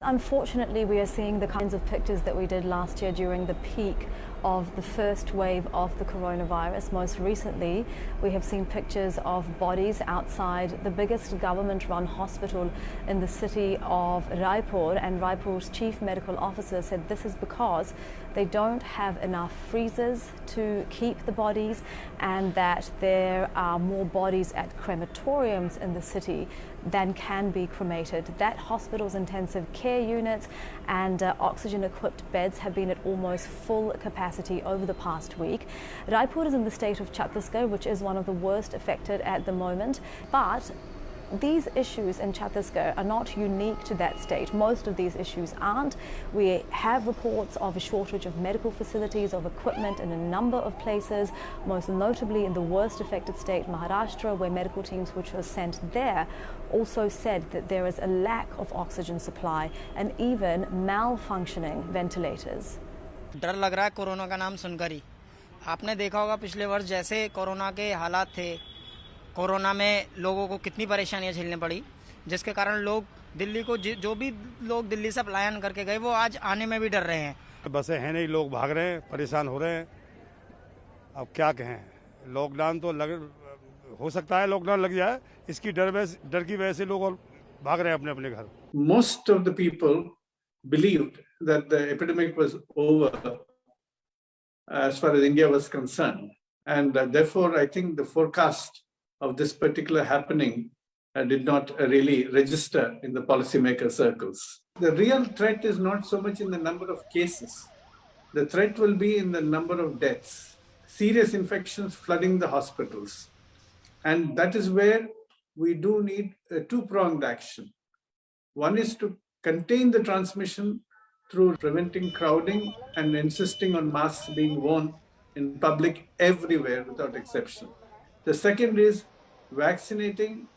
Unfortunately, we are seeing the kinds of pictures that we did last year during the peak of the first wave of the coronavirus. Most recently, we have seen pictures of bodies outside the biggest government-run hospital in the city of Raipur, and Raipur's chief medical officer said this is because they don't have enough freezers to keep the bodies, and that there are more bodies at crematoriums in the city than can be cremated. That hospital's intensive care units and oxygen-equipped beds have been at almost full capacity over the past week. Raipur is in the state of Chhattisgarh, which is one of the worst affected at the moment, but these issues in Chhattisgarh are not unique to that state. Most of these issues aren't. We have reports of a shortage of medical facilities, of equipment in a number of places, most notably in the worst affected state, Maharashtra, where medical teams which were sent there also said that there is a lack of oxygen supply and even malfunctioning ventilators. डर लग रहा है corona का नाम सुनकर ही। आपने देखा होगा पिछले वर्ष जैसे कोरोना के हालात थे, कोरोना में लोगों को कितनी परेशानियां झेलनी पड़ी, जिसके कारण लोग दिल्ली को जो भी लोग दिल्ली से पलायन करके गए वो आज आने में भी डर रहे हैं। बसें हैं नहीं, लोग भाग रहे हैं, परेशान हो रहे हैं। अब क्या कहें, लॉकडाउन तो हो सकता है लॉकडाउन लग जाए, इसकी डर की वजह से लोग और भाग रहे हैं अपने अपने घर। Most of the people believed that the epidemic was over as far as India was concerned, and therefore I think the forecast of this particular happening did not really register in the policymaker circles. The real threat is not so much in the number of cases. The threat will be in the number of deaths, serious infections flooding the hospitals. And that is where we do need a two-pronged action. One is to contain the transmission through preventing crowding and insisting on masks being worn in public everywhere without exception. The second is vaccinating